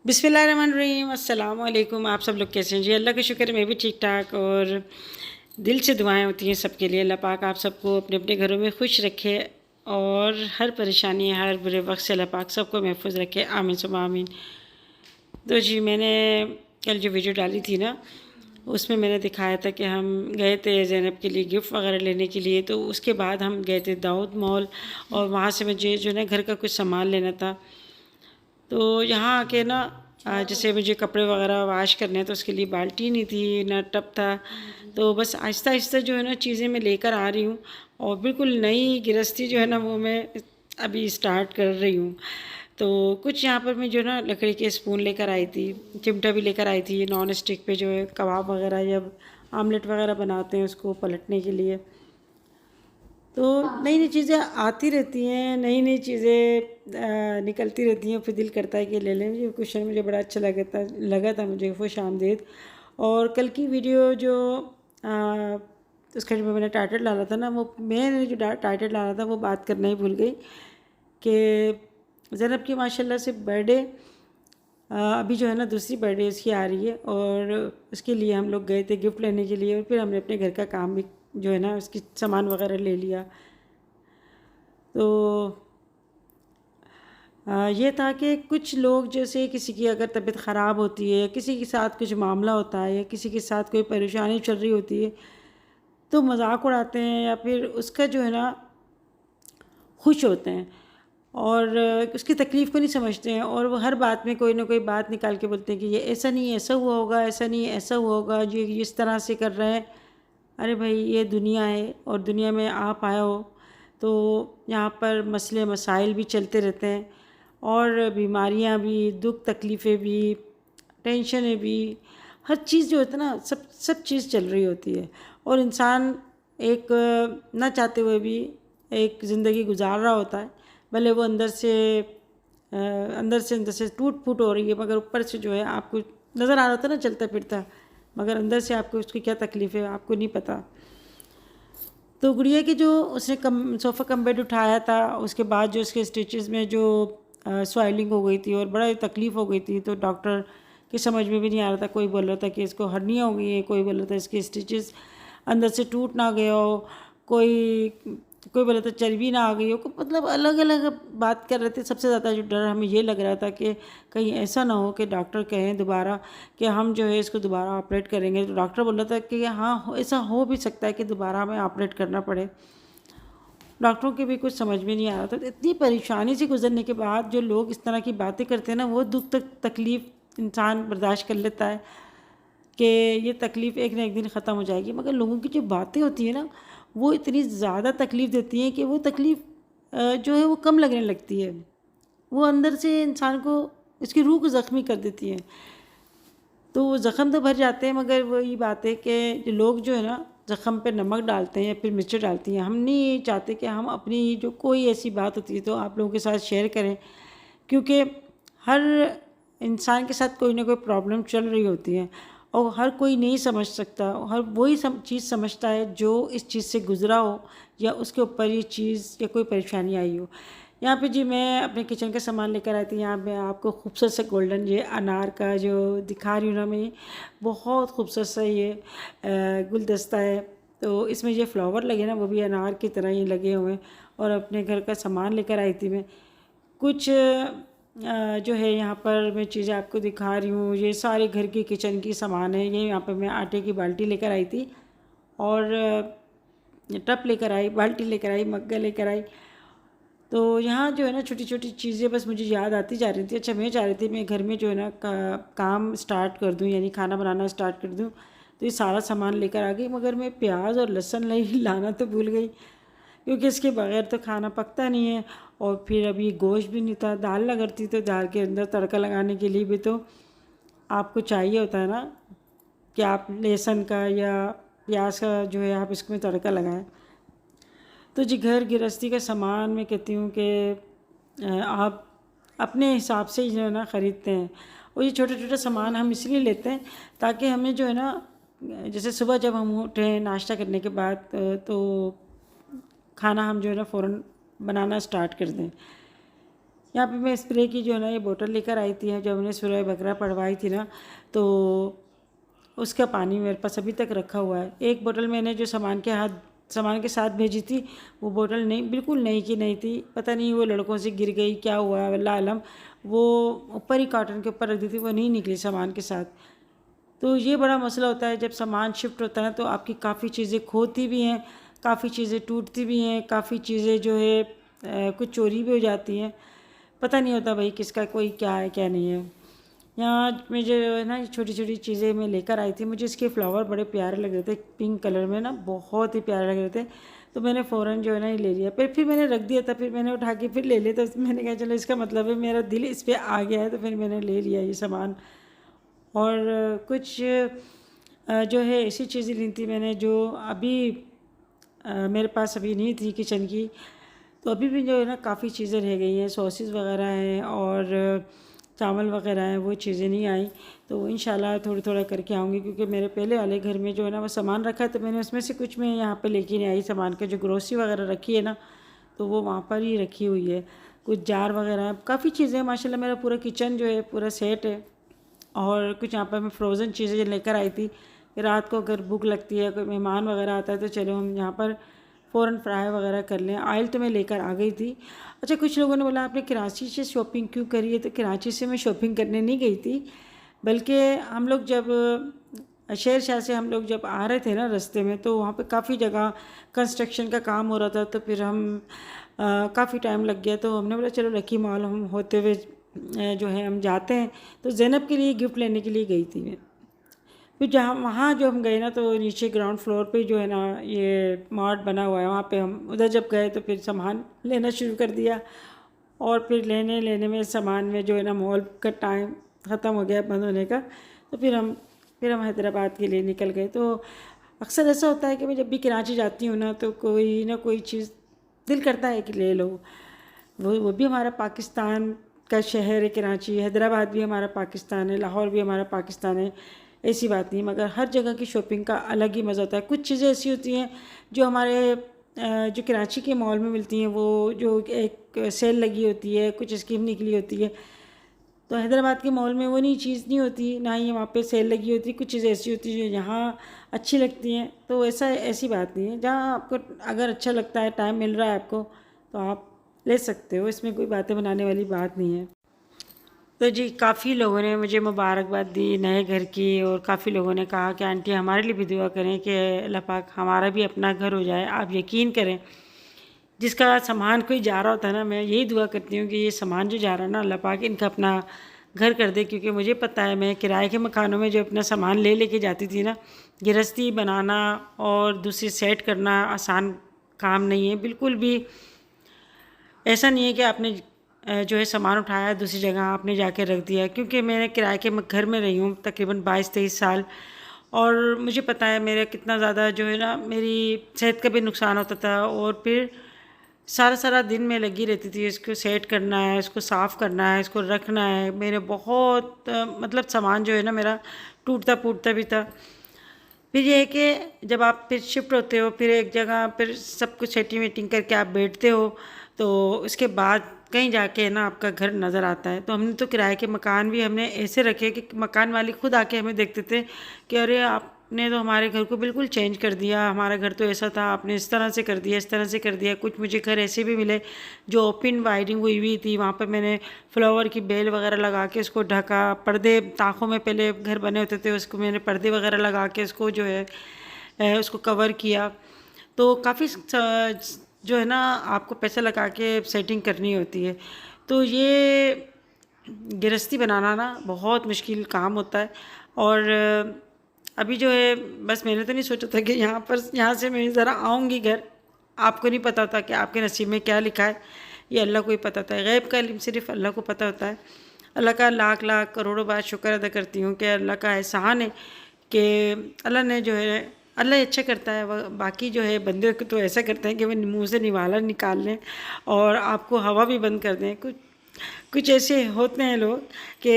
बिस्मिल्लाहिर्रहमानिर्रहीम। अस्सलाम वालेकुम। आप सब लोग कैसे हैं जी? अल्लाह का शुक्र है मैं भी ठीक ठाक। और दिल से दुआएं होती हैं सबके लिए। अल्लाह पाक आप सबको अपने अपने घरों में खुश रखे और हर परेशानी हर बुरे वक्त से अल्लाह पाक सबको महफूज रखे। आमीन सुम्मा आमीन। तो जी मैंने कल जो वीडियो डाली थी ना, उसमें मैंने दिखाया था कि हम गए थे ज़ैनब के लिए गिफ्ट वगैरह लेने के लिए। तो उसके बाद हम गए थे दाऊद मॉल और वहाँ से मुझे जो है ना घर का कुछ सामान लेना था। तो यहाँ आके ना जैसे मुझे कपड़े वगैरह वॉश करने हैं तो उसके लिए बाल्टी नहीं थी ना टब था। तो बस आहिस्ता आहिस्ता जो है ना चीज़ें मैं लेकर आ रही हूँ और बिल्कुल नई गृहस्थी जो है ना वो मैं अभी स्टार्ट कर रही हूँ। तो कुछ यहाँ पर मैं जो ना लकड़ी के स्पून लेकर आई थी, चिमटा भी लेकर आई थी नॉन स्टिक पे जो है कबाब वगैरह या आमलेट वगैरह बनाते हैं उसको पलटने के लिए। तो नई नई चीज़ें आती रहती हैं, नई नई चीज़ें निकलती रहती हैं, फिर दिल करता है कि ले लें। ये क्वेश्चन मुझे बड़ा अच्छा लगा था मुझे। खुश आमदीद। और कल की वीडियो जो उसका जो मैंने टाइटल डाला था ना, वो मैंने जो टाइटल डाला था वो बात करना ही भूल गई कि ज़ैनब की माशाल्लाह से बर्थडे अभी जो है ना दूसरी बर्थडे उसकी आ रही है और उसके लिए हम लोग गए थे गिफ्ट लेने के लिए। और फिर हमने अपने घर का काम भी जो है ना उसकी सामान वगैरह ले लिया। तो ये था कि कुछ लोग जैसे किसी की अगर तबीयत ख़राब होती है, किसी के साथ कुछ मामला होता है या किसी के साथ कोई परेशानी चल रही होती है तो मजाक उड़ाते हैं या फिर उसका जो है ना खुश होते हैं और उसकी तकलीफ़ को नहीं समझते हैं और वो हर बात में कोई ना कोई बात निकाल के बोलते हैं कि ये ऐसा नहीं ऐसा हुआ होगा, ऐसा नहीं ऐसा हुआ होगा, ये इस तरह से कर रहे हैं। अरे भाई ये दुनिया है और दुनिया में आप आए हो तो यहाँ पर मसले मसाइल भी चलते रहते हैं और बीमारियाँ भी, दुख तकलीफ़ें भी, टेंशनें भी, हर चीज़ जो होता है ना सब चीज़ चल रही होती है। और इंसान एक ना चाहते हुए भी एक ज़िंदगी गुजार रहा होता है। भले वो अंदर से टूट फूट हो रही है मगर ऊपर से जो है आपको नज़र आ रहा था ना चलता फिरता, मगर अंदर से आपको उसकी क्या तकलीफ़ है आपको नहीं पता। तो गुड़िया की जो उसने सोफ़ा कम बेड उठाया था उसके बाद जो उसके स्टिचेस में जो स्वेलिंग हो गई थी और बड़ा तकलीफ़ हो गई थी। तो डॉक्टर की समझ में भी नहीं आ रहा था। कोई बोल रहा था कि इसको हर्निया हो गई है, कोई बोल रहा था इसके स्टिचेस अंदर से टूट ना गया हो, कोई कोई बोला था चर्बी ना आ गई हो। मतलब अलग अलग बात कर रहे थे। सबसे ज़्यादा जो डर हमें ये लग रहा था कि कहीं ऐसा ना हो कि डॉक्टर कहें दोबारा कि हम जो है इसको दोबारा ऑपरेट करेंगे। तो डॉक्टर बोल रहा था कि हाँ ऐसा हो भी सकता है कि दोबारा हमें ऑपरेट करना पड़े। डॉक्टरों की भी कुछ समझ में नहीं आ रहा था। तो इतनी परेशानी से गुजरने के बाद जो लोग इस तरह की बातें करते हैं ना, वो दुख तकलीफ़ इंसान बर्दाश्त कर लेता है कि ये तकलीफ़ एक ना एक दिन ख़त्म हो जाएगी। मगर लोगों की जो बातें होती हैं ना वो इतनी ज़्यादा तकलीफ़ देती हैं कि वो तकलीफ़ जो है वो कम लगने लगती है। वो अंदर से इंसान को इसकी रूह को ज़ख्मी कर देती हैं। तो वो ज़ख़म तो भर जाते हैं मगर वही बात है कि लोग जो है ना ज़ख़म पे नमक डालते हैं या फिर मिर्च डालती हैं। हम नहीं चाहते कि हम अपनी जो कोई ऐसी बात होती है तो आप लोगों के साथ शेयर करें, क्योंकि हर इंसान के साथ कोई ना कोई प्रॉब्लम चल रही होती है और हर कोई नहीं समझ सकता। हर वही चीज़ समझता है जो इस चीज़ से गुज़रा हो या उसके ऊपर ये चीज़ या कोई परेशानी आई हो। यहाँ पे जी मैं अपने किचन का सामान लेकर आई थी। यहाँ पे आपको खूबसूरत सा गोल्डन ये अनार का जो दिखा रही हूँ ना मैं, बहुत खूबसूरत सा ये गुलदस्ता है। तो इसमें ये फ्लावर लगे ना वो भी अनार की तरह ही लगे हुए हैं। और अपने घर का सामान लेकर आई थी मैं। कुछ जो है यहाँ पर मैं चीज़ें आपको दिखा रही हूँ। ये सारे घर की किचन की सामान है। ये यहाँ पर मैं आटे की बाल्टी लेकर आई थी और टप लेकर आई, बाल्टी लेकर आई, मग्गा लेकर आई। तो यहाँ जो है ना छोटी छोटी चीज़ें बस मुझे याद आती जा रही थी। अच्छा मैं चाह रही थी मैं घर में जो है ना काम स्टार्ट कर दूँ, यानी खाना बनाना स्टार्ट कर दूँ। तो ये सारा सामान लेकर आ गई मगर मैं प्याज और लहसुन लाना तो भूल गई, क्योंकि इसके बगैर तो खाना पकता नहीं है। और फिर अभी गोश्त भी नहीं था। दाल लगती तो दाल के अंदर तड़का लगाने के लिए भी तो आपको चाहिए होता है ना कि आप लहसुन का या प्याज का जो है आप इसमें तड़का लगाएं। तो जी घर गृहस्थी का सामान मैं कहती हूँ कि आप अपने हिसाब से ही जो है ना ख़रीदते हैं। और ये छोटे छोटे सामान हम इसलिए लेते हैं ताकि हमें जो है ना जैसे सुबह जब हम उठें नाश्ता करने के बाद तो खाना हम जो है ना फ़ौरन बनाना स्टार्ट कर दें। यहाँ पे मैं स्प्रे की जो है ना ये बोतल लेकर आई थी, जब हमने सूरह बकरा पढ़वाई थी ना, तो उसका पानी मेरे पास अभी तक रखा हुआ है। एक बोतल मैंने जो सामान के साथ भेजी थी, वो बोतल नहीं, बिल्कुल नई की नहीं थी, पता नहीं वो लड़कों से गिर गई, क्या हुआ वल्लाह आलम। वो ऊपर ही कार्टन के ऊपर रख दी थी, वो नहीं निकली सामान के साथ। तो ये बड़ा मसला होता है जब सामान शिफ्ट होता है, तो आपकी काफ़ी चीज़ें खोती भी हैं, काफ़ी चीज़ें टूटती भी हैं, काफ़ी चीज़ें जो है कुछ चोरी भी हो जाती हैं। पता नहीं होता भाई किसका कोई क्या है क्या नहीं है। यहाँ में जो है ना छोटी छोटी चीज़ें मैं लेकर आई थी, मुझे इसके फ्लावर बड़े प्यारे लग रहे थे, पिंक कलर में ना बहुत ही प्यारे लग रहे थे। तो मैंने फ़ौरन जो है ना ये ले लिया, फिर मैंने रख दिया था, फिर मैंने उठा के फिर ले लिया। तो मैंने कहा चलो इसका मतलब है मेरा दिल इस पर आ गया है, तो फिर मैंने ले लिया ये सामान। और कुछ जो है ऐसी चीज़ें ली थी मैंने जो अभी मेरे पास अभी नहीं थी किचन की। तो अभी भी जो है ना काफ़ी चीज़ें रह गई हैं, सॉसेस वगैरह हैं और चावल वगैरह हैं, वो चीज़ें नहीं आई। तो इंशाल्लाह थोड़ा थोड़ा करके आऊँगी, क्योंकि मेरे पहले वाले घर में जो है ना वो सामान रखा है, तो मैंने उसमें से कुछ मैं यहाँ पे लेके नहीं आई। सामान के जो ग्रोसरी वगैरह रखी है ना, तो वो वहाँ पर ही रखी हुई है। कुछ जार वगैरह काफ़ी चीज़ें, माशाल्लाह मेरा पूरा किचन जो है पूरा सेट है। और कुछ यहाँ पर मैं फ्रोज़न चीज़ें लेकर आई थी, रात को अगर भूख लगती है, कोई मेहमान वगैरह आता है, तो चलो हम यहाँ पर फ़ौरन फ्राई वगैरह कर लें। ऑयल तो मैं लेकर आ गई थी। अच्छा, कुछ लोगों ने बोला आपने कराची से शॉपिंग क्यों करी है? तो कराची से मैं शॉपिंग करने नहीं गई थी, बल्कि हम लोग जब शेर शाह से हम लोग जब आ रहे थे ना रास्ते में, तो वहाँ पे काफ़ी जगह कंस्ट्रक्शन का काम हो रहा था। तो फिर हम काफ़ी टाइम लग गया, तो हमने बोला चलो लकी मॉल हम होते हुए जो है हम जाते हैं। तो ज़ैनब के लिए गिफ्ट लेने के लिए गई थी मैं। फिर जहाँ वहाँ जो हम गए ना, तो नीचे ग्राउंड फ्लोर पे जो है ना ये मार्ट बना हुआ है, वहाँ पे हम उधर जब गए तो फिर सामान लेना शुरू कर दिया। और फिर लेने में सामान में जो है ना मॉल का टाइम ख़त्म हो गया बंद होने का। तो फिर हम हैदराबाद के लिए निकल गए। तो अक्सर ऐसा होता है कि मैं जब भी कराची जाती हूँ ना, तो कोई ना कोई चीज़ दिल करता है कि ले लो। वो भी हमारा पाकिस्तान का शहर है कराची, हैदराबाद भी हमारा पाकिस्तान है, लाहौर भी हमारा पाकिस्तान है, ऐसी बात नहीं। मगर हर जगह की शॉपिंग का अलग ही मज़ा होता है। कुछ चीज़ें ऐसी होती हैं जो हमारे जो कराची के मॉल में मिलती हैं, वो जो एक सेल लगी होती है, कुछ स्कीम निकली होती है, तो हैदराबाद के मॉल में वो नहीं चीज़ नहीं होती, ना ही वहाँ पे सेल लगी होती। कुछ चीज़ें ऐसी होती हैं जो यहाँ अच्छी लगती हैं। तो ऐसी बात नहीं है, जहाँ आपको अगर अच्छा लगता है, टाइम मिल रहा है आपको, तो आप ले सकते हो, इसमें कोई बातें बनाने वाली बात नहीं है। तो जी काफ़ी लोगों ने मुझे मुबारकबाद दी नए घर की, और काफ़ी लोगों ने कहा कि आंटी हमारे लिए भी दुआ करें कि अल्लाह पाक हमारा भी अपना घर हो जाए। आप यकीन करें, जिसका सामान कोई जा रहा होता है ना, मैं यही दुआ करती हूँ कि ये सामान जो जा रहा है ना, अल्लाह पाक इनका अपना घर कर दे। क्योंकि मुझे पता है, मैं किराए के मकानों में जो अपना सामान लेके जाती थी ना, गृहस्थी बनाना और दूसरी सेट करना आसान काम नहीं है बिल्कुल भी। ऐसा नहीं है कि आपने जो है सामान उठाया दूसरी जगह आपने जाके रख दिया। क्योंकि मैंने किराए के घर में रही हूँ तकरीबन 22-23 साल, और मुझे पता है मेरा कितना ज़्यादा जो है ना मेरी सेहत का भी नुकसान होता था। और फिर सारा दिन में लगी रहती थी, इसको सेट करना है, इसको साफ़ करना है, इसको रखना है। मेरे बहुत मतलब सामान जो है ना मेरा टूटता फूटता भी था। फिर ये है कि जब आप फिर शिफ्ट होते हो, फिर एक जगह फिर सब कुछ सेटिंग वेटिंग करके आप बैठते हो, तो उसके बाद कहीं जाके ना आपका घर नज़र आता है। तो हमने तो किराए के मकान भी हमने ऐसे रखे कि मकान वाले खुद आके हमें देखते थे कि अरे आपने तो हमारे घर को बिल्कुल चेंज कर दिया, हमारा घर तो ऐसा था, आपने इस तरह से कर दिया, इस तरह से कर दिया। कुछ मुझे घर ऐसे भी मिले जो ओपन वायरिंग हुई हुई थी, वहाँ पर मैंने फ्लावर की बेल वगैरह लगा के उसको ढका। पर्दे ताकों में पहले घर बने होते थे, उसको मैंने पर्दे वगैरह लगा के उसको जो है उसको कवर किया। तो काफ़ी जो है ना आपको पैसा लगा के सेटिंग करनी होती है। तो ये गृहस्थी बनाना ना बहुत मुश्किल काम होता है। और अभी जो है बस मैंने तो नहीं सोचा था कि यहाँ से मैं ज़रा आऊँगी घर। आपको नहीं पता होता कि आपके नसीब में क्या लिखा है, ये अल्लाह को ही पता होता है। गैब का इल्म सिर्फ अल्लाह को पता होता है। अल्लाह का लाख लाख करोड़ों बार शुक्र अदा करती हूँ कि अल्लाह का एहसान है कि अल्लाह ने जो है, अल्लाह अच्छा करता है। वह बाकी जो है बंदे को तो ऐसा करते हैं कि वह मुँह से निवाला निकाल लें और आपको हवा भी बंद कर दें। कुछ ऐसे होते हैं लोग कि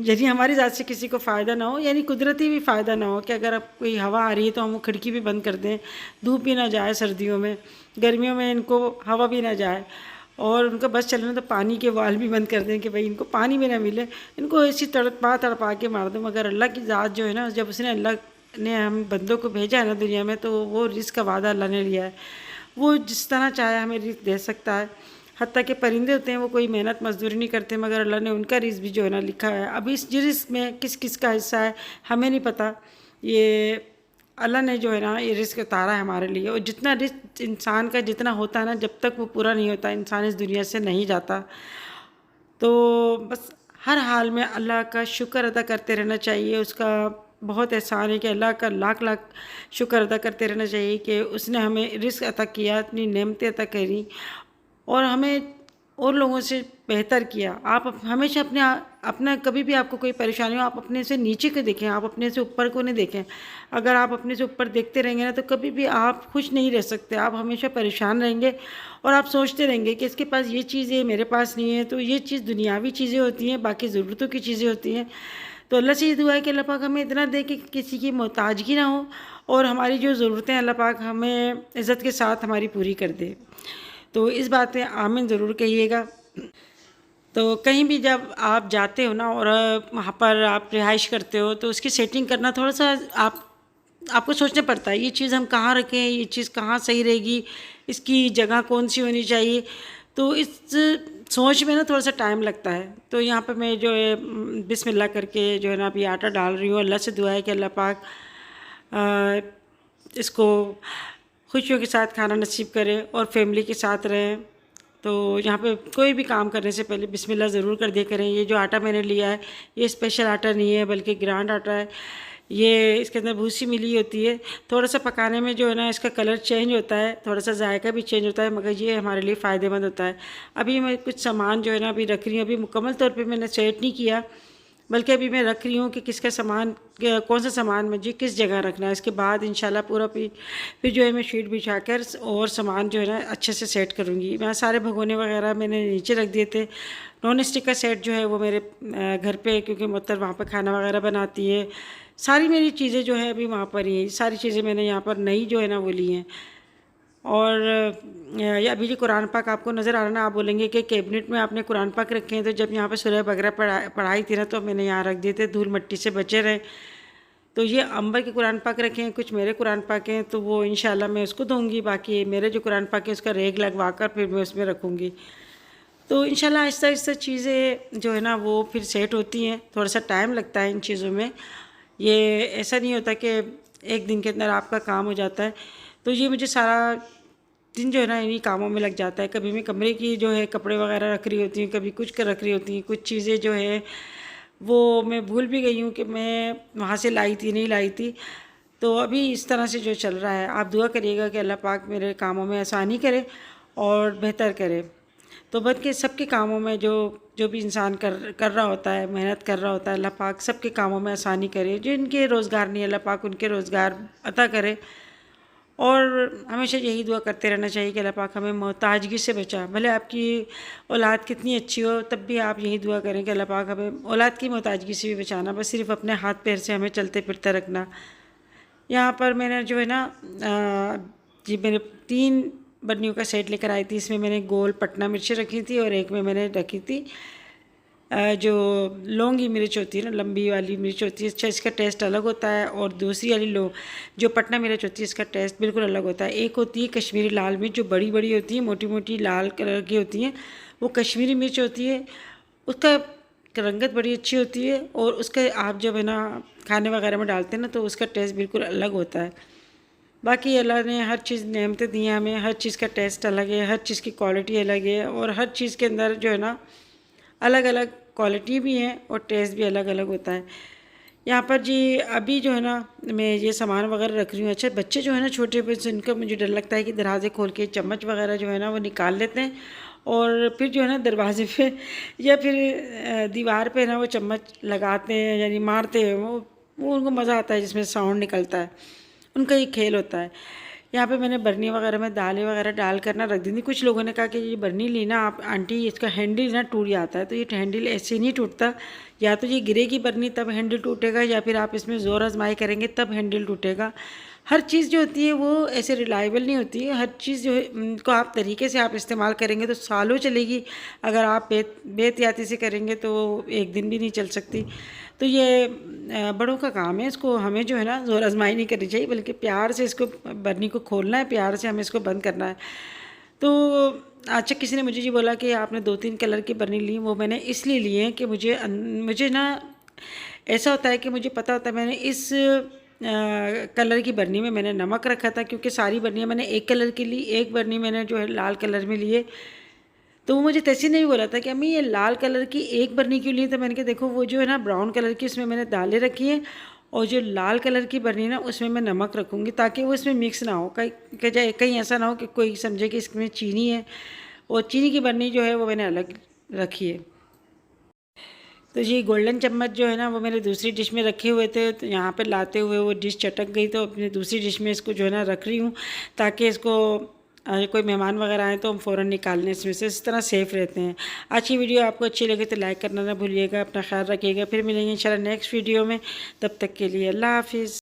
यदि हमारी ज़ात से किसी को फ़ायदा ना हो, यानी कुदरती भी फ़ायदा ना हो, कि अगर अब कोई हवा आ रही है तो हम वो खिड़की भी बंद कर दें, धूप भी ना जाए सर्दियों में, गर्मियों में इनको हवा भी ना जाए। और उनका बस चलना तो पानी के वाल भी बंद कर दें कि भाई इनको पानी भी ना मिले, इनको ऐसी तड़पा के मार दो। मगर अल्लाह की ज़ात जो है ना, जब उसने अल्लाह ने हम बंदों को भेजा है ना दुनिया में, तो वो रिस्क का वादा अल्लाह ने लिया है। वो जिस तरह चाहे हमें रिस्क दे सकता है। हत्ता के परिंदे होते हैं वो कोई मेहनत मजदूरी नहीं करते, मगर अल्लाह ने उनका रिस्क भी जो है ना लिखा है। अब इस रिस्क में किस किस का हिस्सा है हमें नहीं पता, ये अल्लाह ने जो है ना ये रिस्क उतारा है हमारे लिए। और जितना रिस्क इंसान का जितना होता है ना, जब तक वो पूरा नहीं होता इंसान इस दुनिया से नहीं जाता। तो बस हर हाल में अल्लाह का शुक्र अदा करते रहना चाहिए। उसका बहुत एहसान है कि अल्लाह का लाख लाख शुक्र अदा करते रहना चाहिए कि उसने हमें रिस्क अता किया, इतनी नेमतें अता करी और हमें और लोगों से बेहतर किया। आप हमेशा अपना कभी भी आपको कोई परेशानी हो, आप अपने से नीचे को देखें, आप अपने से ऊपर को नहीं देखें। अगर आप अपने से ऊपर देखते रहेंगे ना, तो कभी भी आप खुश नहीं रह सकते। आप हमेशा परेशान रहेंगे और आप सोचते रहेंगे कि इसके पास ये चीज़ है, मेरे पास नहीं है। तो ये चीज़ दुनियावी चीज़ें होती हैं, बाकी ज़रूरतों की चीज़ें होती हैं। तो अल्लाह से ये दुआ है कि अल्लाह पाक हमें इतना दे कि किसी की मोहताजगी ना हो, और हमारी जो ज़रूरतें अल्लाह पाक हमें इज़्ज़त के साथ हमारी पूरी कर दे। तो इस बात पे आमीन ज़रूर कहिएगा। तो कहीं भी जब आप जाते हो ना और वहाँ पर आप रिहाइश करते हो, तो उसकी सेटिंग करना थोड़ा सा आपको सोचना पड़ता है। ये चीज़ हम कहाँ रखें, ये चीज़ कहाँ सही रहेगी, इसकी जगह कौन सी होनी चाहिए। तो इस सोच में ना थोड़ा सा टाइम लगता है। तो यहाँ पे मैं जो है बिस्मिल्लाह करके जो है ना अभी आटा डाल रही हूँ। अल्लाह से दुआ है कि अल्लाह पाक इसको खुशियों के साथ खाना नसीब करे और फैमिली के साथ रहें। तो यहाँ पे कोई भी काम करने से पहले बिस्मिल्लाह ज़रूर कर दिया करें। ये जो आटा मैंने लिया है ये स्पेशल आटा नहीं है, बल्कि ग्रांड आटा है। ये इसके अंदर भूसी मिली होती है। थोड़ा सा पकाने में जो है ना इसका कलर चेंज होता है, थोड़ा सा जायका भी चेंज होता है, मगर ये हमारे लिए फ़ायदेमंद होता है। अभी मैं कुछ सामान जो है ना अभी रख रही हूँ। अभी मुकम्मल तौर पे मैंने सेट नहीं किया, बल्कि अभी मैं रख रही हूँ कि किसका सामान, कौन सा सामान मुझे किस जगह रखना है। इसके बाद इंशाल्लाह पूरा फिर जो है मैं शीट बिछाकर और सामान जो है ना अच्छे से सेट करूँगी। मैं सारे भगोने वगैरह मैंने नीचे रख दिए थे। नॉन स्टिक का सेट जो है वो मेरे घर पे, क्योंकि मुत्तर वहाँ पर खाना वगैरह बनाती है। सारी मेरी चीज़ें जो है अभी वहाँ पर ही है। सारी चीज़ें मैंने यहाँ पर नई जो है ना वो ली हैं। और ये अभी जो कुरान पाक आपको नज़र आ रहा ना, आप बोलेंगे कि कैबिनेट में आपने कुरान पाक रखे हैं। तो जब यहाँ पर सूरह बकरा पढ़ाई थी ना, तो मैंने यहाँ रख दिए थे, धूल मिट्टी से बचे रहे। तो ये अंबर के कुरान पाक रखे हैं, कुछ मेरे कुरान पाक हैं, तो वो इंशाल्लाह मैं उसको दूँगी। बाकी मेरे जो कुरान पाक है उसका रेग लगवा कर फिर मैं उसमें रखूँगी। तो इंशाल्लाह आहिस्ता आहिस्ता चीज़ें जो है ना वो फिर सेट होती हैं। थोड़ा सा टाइम लगता है इन चीज़ों में। ये ऐसा नहीं होता कि एक दिन के अंदर आपका काम हो जाता है। तो ये मुझे सारा दिन जो है ना इन्हीं कामों में लग जाता है। कभी मैं कमरे की जो है कपड़े वगैरह रख रही होती हूँ, कभी कुछ कर रख रही होती हूँ। कुछ चीज़ें जो है वो मैं भूल भी गई हूँ कि मैं वहाँ से लाई थी नहीं लाई थी। तो अभी इस तरह से जो चल रहा है, आप दुआ करिएगा कि अल्लाह पाक मेरे कामों में आसानी करे और बेहतर करे। तो बल्कि सबके कामों में जो भी इंसान कर रहा होता है, मेहनत कर रहा होता है, अल्लाह पाक सबके कामों में आसानी करे। जिनके रोज़गार नहीं, अल्लाह पाक उनके रोज़गार अता करे। और हमेशा यही दुआ करते रहना चाहिए कि अल्लाह पाक हमें मोहताजगी से बचा। भले आपकी औलाद कितनी अच्छी हो, तब भी आप यही दुआ करें कि अल्लाह पाक हमें औलाद की मोहताजगी से भी बचाना। बस सिर्फ अपने हाथ पैर से हमें चलते फिरते रखना। यहाँ पर मैंने जो है ना जी मेरे 3 बर्नियों का सेट लेकर आई थी। इसमें मैंने गोल पटना मिर्ची रखी थी और एक में मैंने रखी थी जो लौंगी मिर्च होती है ना, लंबी वाली मिर्च होती है। अच्छा, इसका टेस्ट अलग होता है। और दूसरी वाली जो पटना मिर्च होती है इसका टेस्ट बिल्कुल अलग होता है। एक होती है कश्मीरी लाल मिर्च, जो बड़ी बड़ी होती है, मोटी मोटी लाल कलर की होती हैं, वो कश्मीरी मिर्च होती है। उसका रंगत बड़ी अच्छी होती है और उसका आप जब है ना खाने वगैरह में डालते हैं ना, तो उसका टेस्ट बिल्कुल अलग होता है। बाकी अल्लाह ने हर चीज़ नेमतें दी हैं हमें, हर चीज़ का टेस्ट अलग है, हर चीज़ की क्वालिटी अलग है, और हर चीज़ के अंदर जो है ना अलग अलग क्वालिटी भी है और टेस्ट भी अलग अलग होता है। यहाँ पर जी अभी जो है ना मैं ये सामान वगैरह रख रही हूँ। अच्छा, बच्चे जो है ना छोटे बच्चे, उनका मुझे डर लगता है कि दरवाज़े खोल के चम्मच वगैरह जो है ना वो निकाल लेते हैं और फिर जो है ना दरवाजे पे या फिर दीवार पे ना वो चम्मच लगाते हैं, यानी मारते हैं। वो उनको मज़ा आता है जिसमें साउंड निकलता है, उनका ये खेल होता है। यहाँ पे मैंने बर्नी वगैरह में दालें वगैरह डाल कर ना रख दी थी। कुछ लोगों ने कहा कि ये बर्नी ली ना आप आंटी, इसका हैंडल ना टूट जाता है। तो ये हैंडल ऐसे नहीं टूटता, या तो ये गिरेगी बर्नी तब हैंडल टूटेगा, या फिर आप इसमें ज़ोर आजमाई करेंगे तब हैंडल टूटेगा। हर चीज़ जो होती है वो ऐसे रिलायबल नहीं होती है। हर चीज़ जो है को आप तरीके से आप इस्तेमाल करेंगे तो सालों चलेगी। अगर आप बेहतियाती से करेंगे तो एक दिन भी नहीं चल सकती। तो ये बड़ों का काम है, इसको हमें जो है ना ज़ोर आजमाई नहीं करनी चाहिए, बल्कि प्यार से इसको बर्नी को खोलना है, प्यार से हमें इसको बंद करना है। तो अच्छा, किसी ने मुझे ये बोला कि आपने 2-3 कलर की बर्नी ली। वो मैंने इसलिए ली है कि मुझे ना ऐसा होता है कि मुझे पता होता है मैंने इस कलर की बर्नी में मैंने नमक रखा था, क्योंकि सारी बर्नियाँ मैंने एक कलर की ली, एक बर्नी मैंने जो है लाल कलर में लिए। तो वो मुझे तहसीन ने भी बोला था कि अम्मी ये लाल कलर की एक बर्नी क्यों ली? तो मैंने कहा देखो वो जो है ना ब्राउन कलर की उसमें मैंने दालें रखी हैं, और जो लाल कलर की बर्नी ना उसमें मैं नमक रखूँगी, ताकि वो इसमें मिक्स ना हो। कहीं ऐसा ना हो कि कोई समझे कि इसमें चीनी है, और चीनी की बर्नी जो है वो मैंने अलग रखी है। तो ये गोल्डन चम्मच जो है ना वो मेरे दूसरी डिश में रखे हुए थे, तो यहाँ पे लाते हुए वो डिश चटक गई, तो अपनी दूसरी डिश में इसको जो है ना रख रही हूँ, ताकि इसको कोई मेहमान वगैरह आए तो हम फ़ौरन निकाल लें इसमें से, इस तरह सेफ़ रहते हैं। आज की वीडियो आपको अच्छी लगे तो लाइक करना ना भूलिएगा। अपना ख्याल रखिएगा। फिर मिलेंगे इंशाल्लाह नेक्स्ट वीडियो में। तब तक के लिए अल्लाह हाफ़िज़।